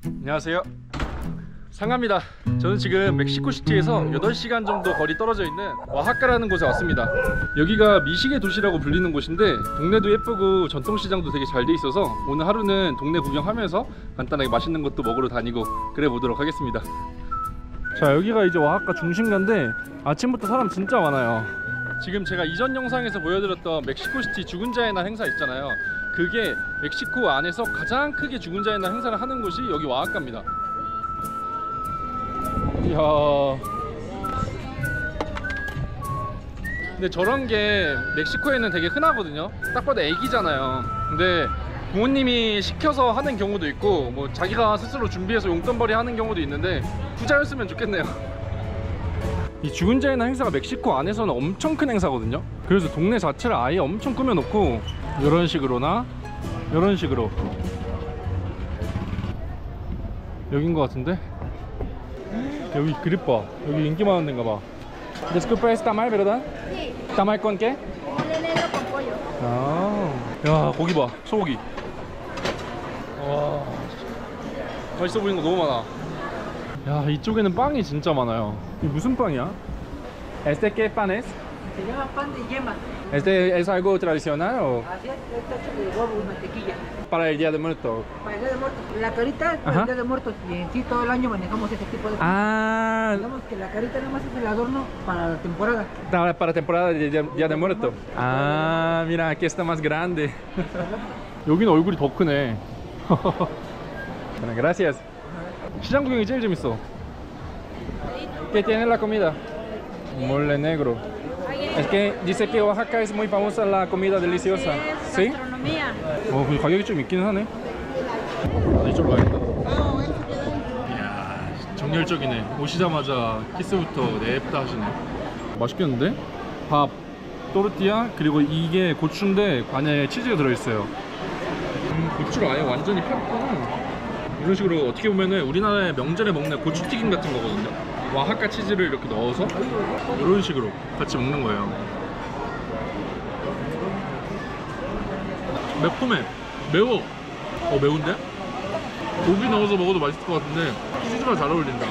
안녕하세요, 상가입니다. 저는 지금 멕시코시티에서 8시간 정도 거리 떨어져 있는 오아하카라는 곳에 왔습니다. 여기가 미식의 도시라고 불리는 곳인데 동네도 예쁘고 전통시장도 되게 잘 돼 있어서 오늘 하루는 동네 구경하면서 간단하게 맛있는 것도 먹으러 다니고 그래 보도록 하겠습니다. 자, 여기가 이제 오아하카 중심가인데 아침부터 사람 진짜 많아요. 지금 제가 이전 영상에서 보여드렸던 멕시코시티 죽은 자의 날 행사 있잖아요. 그게 멕시코 안에서 가장 크게 죽은 자의 날 행사를 하는 곳이 여기 오아하카입니다. 이야, 근데 저런 게 멕시코에는 되게 흔하거든요. 딱 봐도 애기잖아요. 근데 부모님이 시켜서 하는 경우도 있고 뭐 자기가 스스로 준비해서 용돈벌이 하는 경우도 있는데 부자였으면 좋겠네요. 이 죽은 자의 날 행사가 멕시코 안에서는 엄청 큰 행사거든요. 그래서 동네 자체를 아예 엄청 꾸며놓고 이런 식으로나 이런 식으로 여긴 것 같은데? 여기 그릇 봐. 여기 인기 많은 데인가 봐. Disculpa, ¿es tamal, verdad? Sí. ¿Tamal con qué? Mole negro con pollo. 아, 야, 고기 봐. 소고기. 와, 맛있어 보이는 거 너무 많아. 야, 이쪽에는 빵이 진짜 많아요. 이게 무슨 빵이야? ¿Este qué pan es? Se llama pan de yema. ¿Este es algo tradicional o Así es, está hecho de huevo y mantequilla. para el Día de Muertos? Para el Día de Muertos. La carita es para Ajá. el Día de Muertos y en sí todo el año manejamos este tipo de... Ah, Digamos que la carita nada más es el adorno para la temporada. para temporada de Día de Muertos. Ah, mira, aquí está más grande. 여기는 얼굴이 더 크네. Gracias. 시장 구경이 제일 재밌어. ¿Qué tiene la comida? Mole negro. Es que dice que Oaxaca es muy famosa la comida deliciosa. ¿Sí? Gastronomía. 근데 가격이 좀 있기는 하네. 아, 이쪽으로 가야겠다. 이야, 정열적이네. 오시자마자 키스부터 냅다 하시네. 맛있겠는데? 밥, 또르띠아, 그리고 이게 고추인데 안에 치즈가 들어있어요. 고추를 아예 완전히 폈구나. 이런 식으로 어떻게 보면은 우리나라의 명절에 먹는 고추튀김 같은 거거든요. 오아하카 치즈를 이렇게 넣어서 이런 식으로 같이 먹는 거예요. 매콤해. 매워. 매운데? 고기 넣어서 먹어도 맛있을 것 같은데 치즈가 잘 어울린다.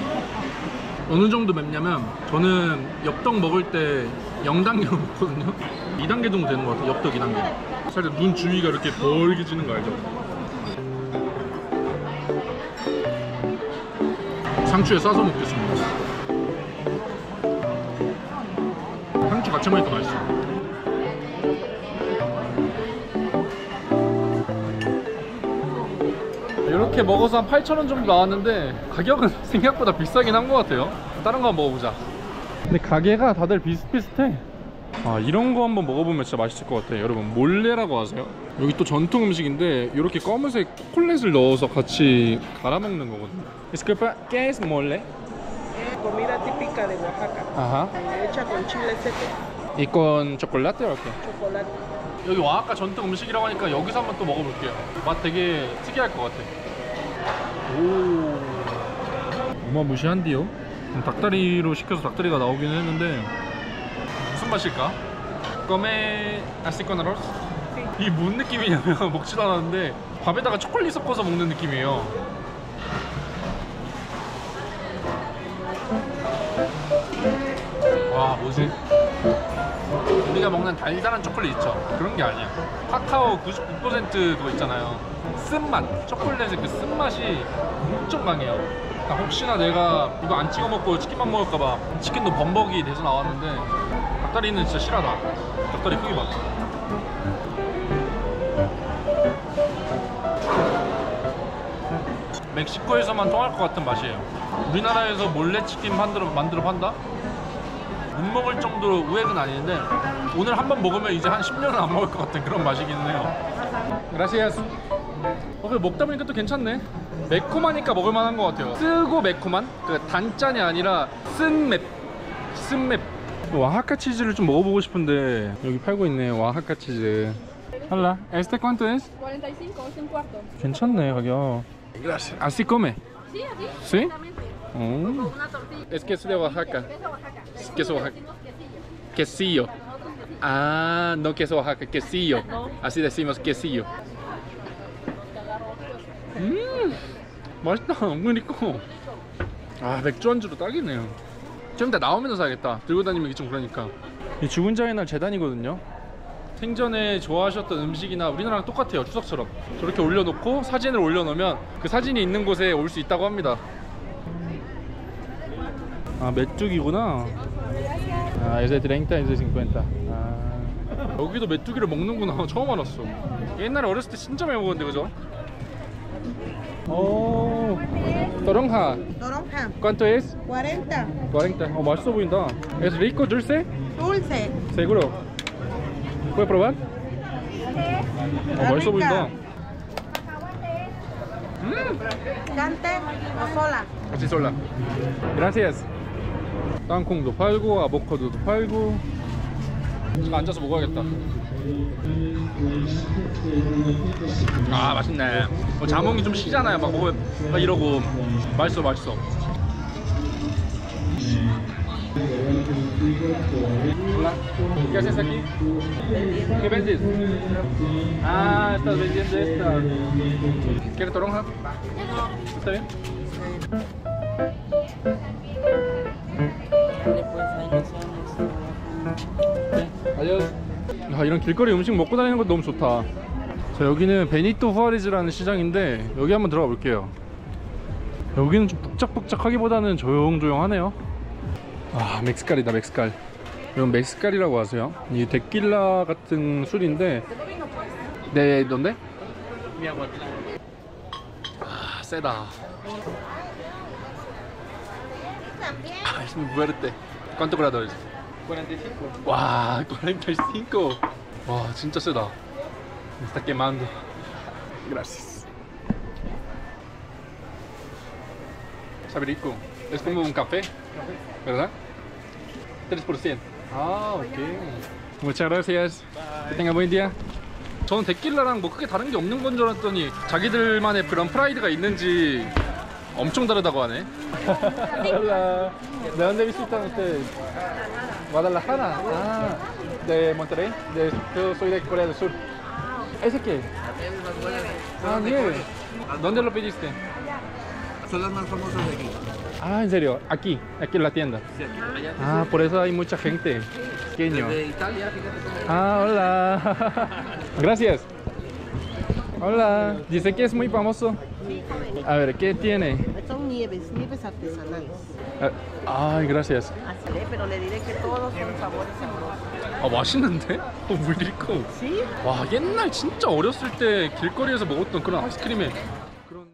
어느 정도 맵냐면 저는 엽떡 먹을 때 0단계로 먹거든요. 2단계 정도 되는 것 같아요. 엽떡 2단계. 살짝 눈 주위가 이렇게 벌게지는 거 알죠? 상추에 싸서 먹겠습니다. 상추 같이 먹으니까 맛있어. 이렇게 먹어서 한 8,000원 정도 나왔는데 가격은 생각보다 비싸긴 한 것 같아요. 다른 거 한번 먹어보자. 근데 가게가 다들 비슷비슷해. 아, 이런 거 한번 먹어보면 진짜 맛있을 것 같아요. 여러분, 몰레라고 아세요? 여기 또 전통 음식인데 이렇게 검은색 초콜릿을 넣어서 같이 갈아 먹는 거거든요. Disculpa, ¿qué es mole? Es comida típica de Oaxaca, 아하. hecha con chile seco, ¿Y con chocolate o qué? chocolate. 여기 오아하카 전통 음식이라고 하니까 여기서 한번 또 먹어볼게요. 맛 되게 특이할 것 같아. 오, 어마무시한데요? 닭다리로 시켜서 닭다리가 나오긴 했는데 무슨 맛일까? come así con arroz? 이게 뭔 느낌이냐면 먹지도 않았는데 밥에다가 초콜릿 섞어서 먹는 느낌이에요. 와, 뭐지? 우리가 먹는 달달한 초콜릿 있죠? 그런 게 아니야. 카카오 99% 그거 있잖아요. 쓴맛, 초콜릿의 그 쓴맛이 엄청 강해요. 그러니까 혹시나 내가 이거 안 찍어 먹고 치킨만 먹을까봐 치킨도 범벅이 돼서 나왔는데 닭다리는 진짜 실하다. 닭다리 크기 봐. 멕시코에서만 통할 것 같은 맛이에요. 우리나라에서 몰래 치킨 만들어 판다? 못 먹을 정도로 우액은 아닌데 오늘 한번 먹으면 이제 한 10년은 안 먹을 것 같은 그런 맛이기는 해요. Gracias. 그래, 먹다 보니까 또 괜찮네. 매콤하니까 먹을 만한 것 같아요. 쓰고 매콤한? 그 단짠이 아니라 쓴맵. 오아하카 치즈를 좀 먹어보고 싶은데 여기 팔고 있네. 오아하카 치즈. Hola, ¿este cuánto es? 45, es un cuarto. 괜찮네, 가격. Gracias. ¿Así come? Sí, así. ¿Sí? Exactamente. Con una tortilla. Es queso de Oaxaca. Queso Oaxaca. Queso Oaxaca. Decimos quesillo. Quesillo. Nosotros quesillo. Ah, no queso Oaxaca, quesillo. Así decimos quesillo. 맛있다. 은근 있고. 아, 맥주 안주로 딱이네요. 좀 이따 나오면서 사야겠다. 들고 다니면 좀 그러니까. 이 죽은 자의 날 재단이거든요. 생전에 좋아하셨던 음식이나 우리나라랑 똑같아요. 추석처럼 저렇게 올려놓고 사진을 올려놓으면 그 사진이 있는 곳에 올 수 있다고 합니다. 아, 메뚜기구나. 아, ese 30, ese 50. 아, 여기도 메뚜기를 먹는구나. 처음 알았어. 옛날에 어렸을 때 진짜 많이 먹었는데, 그죠? 오, toronja. Toronja, ¿Cuánto es? 40. 40. 맛있어 보인다. ¿Es rico, dulce? Dulce. Seguro. ¿Puede probar? 맛있어 보인다. Cante o sola. Así sola. Gracias. 땅콩도 팔고 아보카도도 팔고. 잠깐 앉아서 먹어야겠다. 아, 맛있네. 자몽이 좀 시잖아요. 막 먹으면 막 이러고. 맛있어, 맛있어. Hola, ¿qué haces aquí? ¿Qué vendes? Ah, estás vendiendo esta. ¿Quieres toronja? ¿Está bien? Adiós. 야, 이런 길거리 음식 먹고 다니는 것도 너무 좋다. 자, 여기는 베니토 후아레즈라는 시장인데 여기 한번 들어가 볼게요. 여기는 좀 북적북적하기보다는 조용조용하네요. 아, 멕시칼이다, 멕시칼. 이건 멕시칼이라고 하세요. 이 데킬라 같은 술인데. 네, 넌데? 아, 세다. 아, es muy fuerte. ¿Cuánto grado es? 45. 와, 45. 와, 진짜 세다. Me está quemando. Gracias. Sabe rico. Es como un café, ¿verdad? 3%. Ah, ok. Muchas gracias. Que tenga buen día. 저는 데킬라랑 뭐 크게 다른 게 없는 건 줄 알았더니 자기들만의 그런 프라이드가 있는지 엄청 다르다고 하네. Hola. ¿De dónde visitan ustedes? Guadalajara. Ah, de Monterrey. Yo soy de Corea del Sur. ¿Ese qué? Ah, nieve. ¿Dónde lo pediste? Son las más famosas de aquí. Ah, en serio, aquí en la tienda. Ah, por eso hay mucha gente. Pequeño. De Italia, fíjate. Ah, hola. Gracias. Hola. Dice que es muy famoso. A ver, ¿qué tiene? Son nieves artesanales. Ay, gracias. Así, pero le diré que todos son sabores sabrosos. 아, 맛있는데? 왜 이리고? ¿Sí? 와, 옛날 진짜 어렸을 때 길거리에서 먹었던 그런 아이스크림에 그런.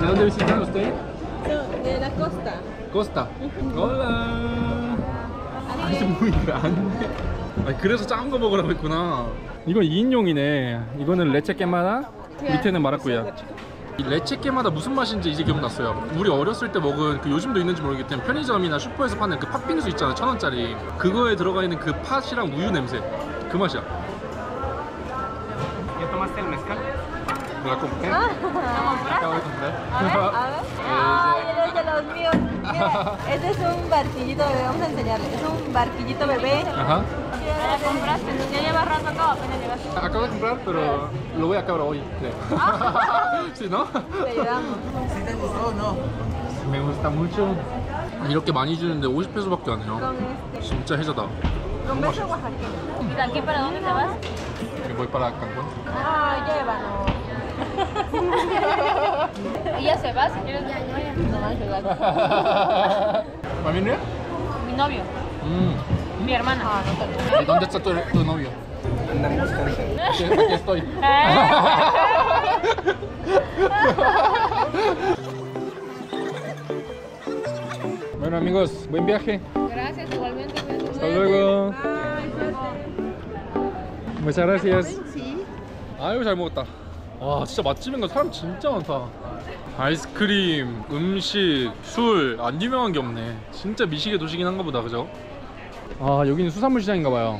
¿De dónde visitan usted? De la costa. Costa. Hola. 아, 이게 muy grande. 아, 그래서 작은 거 먹으라고 했구나. 이건 2인용이네. 이거는 레체 깨마다, 밑에는 마라꾸야. 이 레체 깨마다 무슨 맛인지 이제 기억났어요. 우리 어렸을 때 먹은 그 요즘도 있는지 모르겠지만 편의점이나 슈퍼에서 파는 그 팥빙수 있잖아요. 1,000원짜리. 그거에 들어가 있는 그 팥이랑 우유 냄새. 그 맛이야. ¿Ya tomaste el mezcal? ¿Me la compré? Acabo de comprar. A ver. Ay, eres de los míos. Mira, este es un barquillito bebé. Vamos a enseñarle. Es un barquillito bebé. Ajá. ¿Ya compraste? Ya llevas rato acá, apenas llegaste. Acabo de comprar, pero lo voy a acabar hoy. ¿Sí, no? Te ayudamos. ¿Sí te gustó o no? Me gusta mucho. 이렇게 많이 주는데 50페소밖에 안 해요. Con 진짜 해자다. con beso oaxaqueño. ¿De aquí para dónde te vas? voy para Cancún. Ah, llévanos. Ella se va, si quieres. No más, se va. ¿Familia? Mi novio. Mi hermana. Ah, no ¿Y dónde está tu novio? Andamos buscando. Aquí estoy. Bueno amigos, buen viaje. Gracias, igualmente. Hasta luego. Muchas gracias. Sí. 아이고 잘 먹었다. 와, 진짜 맛집인 거 사람 진짜 많다. 아이스크림, 음식, 술 안 유명한 게 없네. 진짜 미식의 도시긴 한가 보다, 그죠? 아, 여기는 수산물 시장인가 봐요.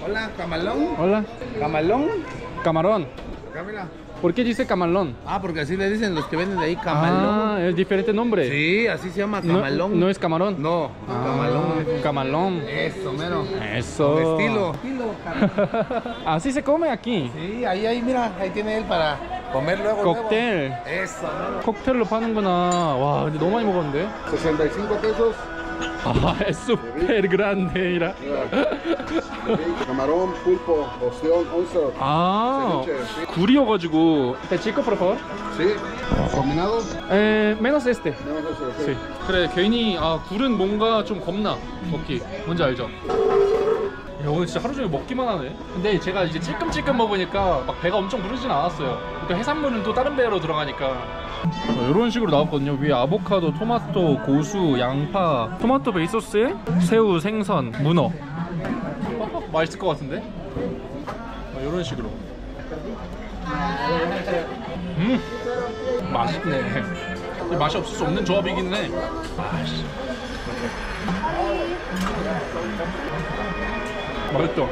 Hola, camalón. Hola. ¿Camalón? Camarón. Camila. ¿Por qué dice camarón? Ah, porque así le dicen los que venden de ahí, camalón. Ah, es diferente nombre. Sí, así se llama, No, camalón. no es camarón. No, Ah, camalón. camarón. Eso, mero. Eso. Con estilo. Así se come aquí. Sí, ahí, mira, ahí tiene él para Comer luego. 칵테일. Eso. 칵테일로 파는구나. 와, 근데 너무 많이 먹었는데. 65 pesos. 아, es super grande. Camarón, pulpo, ostión, onza. 아, ceviche, sí. 굴이어가지고. Te chico, por favor. Sí. Combinado. Menos este. Nada más eso, 네. sí. 그래, 괜히 굴은 뭔가 좀 겁나 먹기. 뭔지 알죠? 야, 오늘 진짜 하루 종일 먹기만 하네. 근데 제가 이제 찔끔찔끔 먹으니까 막 배가 엄청 부르진 않았어요. 그러니까 해산물은 또 다른 배로 들어가니까. 이런 식으로 나왔거든요. 위에 아보카도, 토마토, 고수, 양파, 토마토 베이스 소스에 새우, 생선, 문어. 맛있을 것 같은데? 이런 식으로. 맛있네. 맛이 없을 수 없는 조합이기는 해. 아씨. 맛있죠?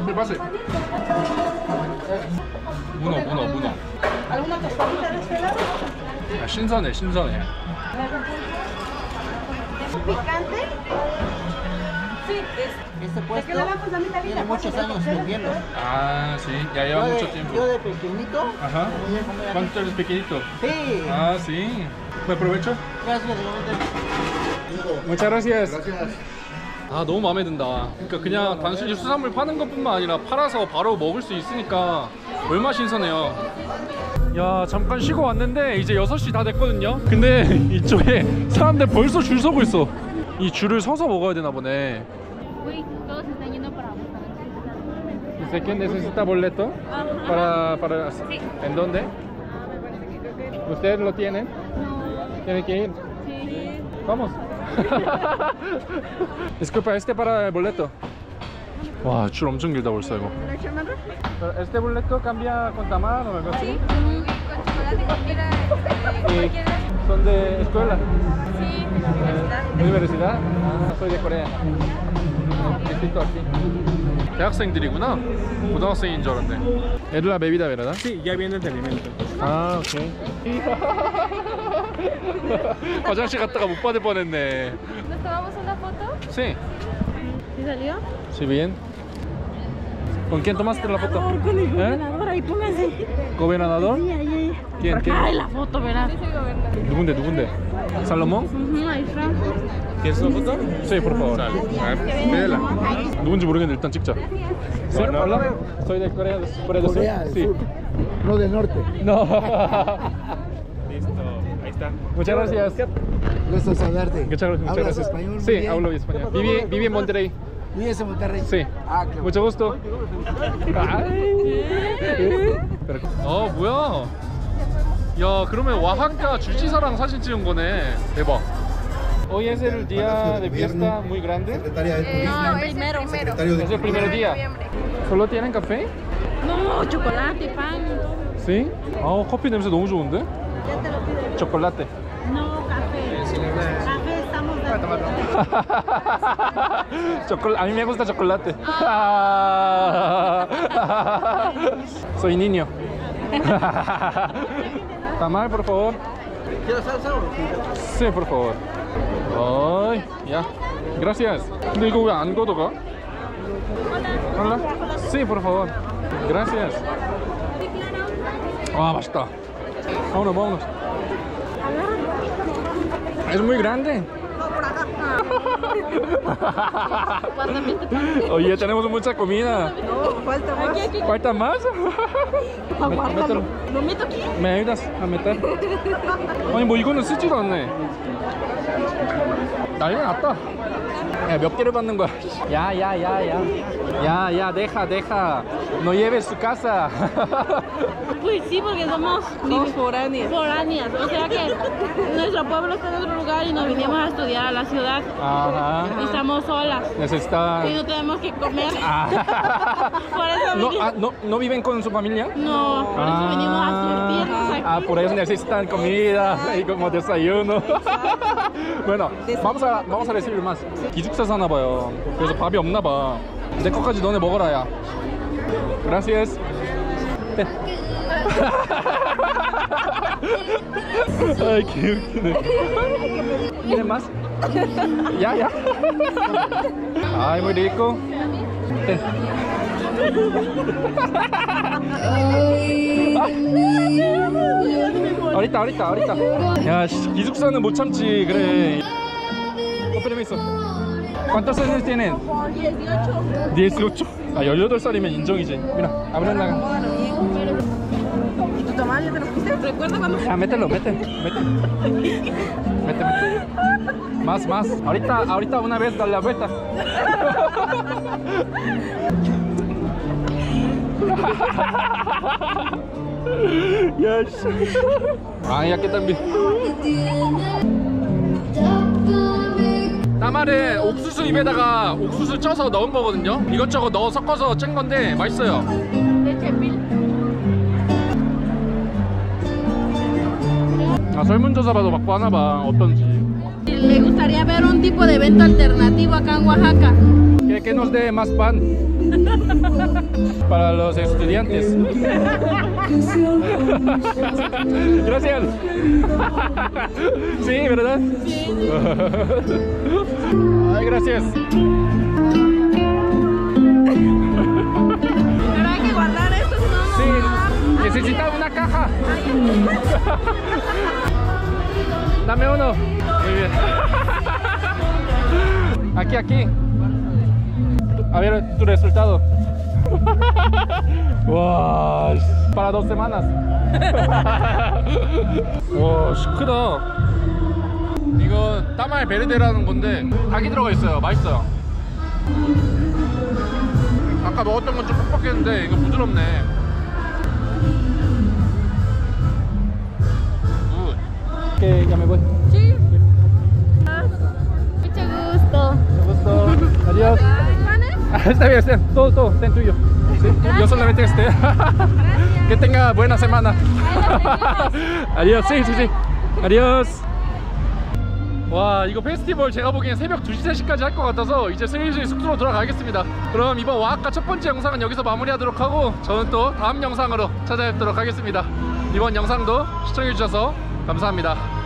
네, 맛있어. 문어. 아, 신선해. ¿Picante? Sí, Este puesto tiene muchos años vendiendo. Ah, sí, ya lleva mucho tiempo. Yo de pequeñito Ajá. venía a comer aquí. ¿Cuánto eres pequeñito? Sí. Ah, sí. ¿Me aprovecho? Gracias, igualmente. Muchas gracias. Gracias. 아, 너무 마음에 든다. 그러니까 그냥 단순히 수산물 파는 것뿐만 아니라 팔아서 바로 먹을 수 있으니까 얼마나 신선해요. 야, 잠깐 쉬고 왔는데 이제 6시 다 됐거든요. 근데 이쪽에 사람들 벌써 줄 서고 있어. 이 줄을 서서 먹어야 되나 보네. Uy, todos están yendo para buscar. ¿Dice que necesita boleto? Para... ¿En dónde? ¿Ustedes lo tienen? ¿Tienen que ir? Sí. Vamos. Disculpa, este para el boleto. 와, 줄 엄청 길다 벌써 이거. ¿Este boleto cambia con tamal o algo así? Con chocolate cualquiera. Cualquiera. ¿Son de escuela? Sí, universidad? Ah, soy de Corea. Distinto aquí. 대학생들이구나. 고등학생인 줄 알았네. ¿Es la bebida, verdad? Sí, ya viene el alimento. 아, 오케이. 화장실 갔다가 못 받을 뻔했네. ¿Nos tomamos una foto? Sí. ¿Sí salió? Sí, bien. ¿Con quién tomaste la foto? con el ¿Eh? gobernador, ahí pónganse. ¿Gobernador? Ahí. ¿Quién? Ay, la foto, verás. Sí, soy gobernador. 누군데? ¿Salomón? Ahí está. ¿Quieres una foto? Sí, por favor. Pídela. 누군지 모르겠는데 일단 찍자. Sí, hola. Soy de Corea del Sur. Sí. No del norte. No. Listo, ahí está. Muchas gracias. Gusto saludarte. Muchas ¿Hablas gracias. español? Muy Sí, bien. hablo español. Viví en Monterrey. ¿Vives en Monterrey? Sí. Ah, qué bueno. Mucho gusto. 뭐야? 야, 그러면 오아하카 주지사랑 사진 찍은 거네. 대박. Hoy es el día de fiesta muy grande. Secretaria de No, primero. Es el primer día. ¿Solo tienen café? No, chocolate, pan. Sí. 아, 커피 냄새 너무 좋은데? 초콜라테. No, café. Café estamos dando. A mí me gusta chocolate. Soy niño. Tamal, por favor. ¿Quieres salsa o? Sí, por favor. Ay, ya. Gracias. 근데 이거 왜 안 걷어가? Hola. Sí, por favor. Gracias. 아, 맛있다. vámonos. Es muy grande. Oye, tenemos mucha comida. No, falta más. ¿Falta más? Aguárdalo. ¿Lo meto aquí? ¿Me ayudas a meter? 아니 뭐 이거는 쓰지도 않네. 난리 났다. 야, 몇 개를 받는 거야? 야, deja. No lleves su casa. Pues sí, porque somos foráneas. O sea que nuestro pueblo está en otro lugar y nos vinimos a estudiar a la ciudad. Ajá. Y estamos solas. Necesita. Y no tenemos que comer. Ah. Por eso vinimos. ¿No viven con su familia? No, por eso venimos a surtirnos aquí. por eso necesitan comida y como desayuno. bueno, vamos a recibir más. 기숙사 사나 봐요. 그래서 밥이 없나 봐. 내 거까지 너네 먹어라 야. Gracias. Ay, qué 웃기네. ¿Quieren más? Ya. Ay, muy rico. ahorita. 야, 기숙사는 못 참지. 그래. permiso. ¿Cuántos años tienen? 18. 아, 18살이면 인정이지. Mira, abre la. ¿Y tu tamaño ya te lo pusiste? ¿Recuerda cuando Ya, mételo, mete. Más. Ahorita una vez dale la vuelta. Yes. 아, aquí también. 따말은 옥수수 입에다가 옥수수 쪄서 넣은 거거든요. 이것저것 넣어 섞어서 짠 건데 맛있어요. leche pil? 아, 설문조사 봐도 받고 하나봐. 어떤지. Me gustaría ver un tipo de evento alternativo acá en Oaxaca. Que nos dé más pan para los estudiantes. Gracias. Sí, ¿verdad? Sí. Ay, gracias. Pero hay que guardar esto, si no, no Sí, va a dar. necesita una caja. Dame uno. Muy bien. Aquí. A ver tu resultado. 와, para 2 semanas. 와, 크다. 이거 따말 베르데라는 건데 닭이 들어가 있어요. 맛있어요. 아까 먹었던 건 좀 뻑뻑했는데 이거 부드럽네. Que ya me voy. Sí. Mucho gusto. Gusto. Adiós. ¿Panes? Está bien, todo está en tuyo. ¿Sí? Yo solamente que tenga buena semana. Adiós. Sí. Adiós. 와, 이거 페스티벌 제가 보기엔 새벽 2시, 3시까지 할 것 같아서 이제 슬슬 숙소로 돌아가겠습니다. 그럼 이번 오아하카 첫 번째 영상은 여기서 마무리하도록 하고 저는 또 다음 영상으로 찾아뵙도록 하겠습니다. 이번 영상도 시청해주셔서 감사합니다.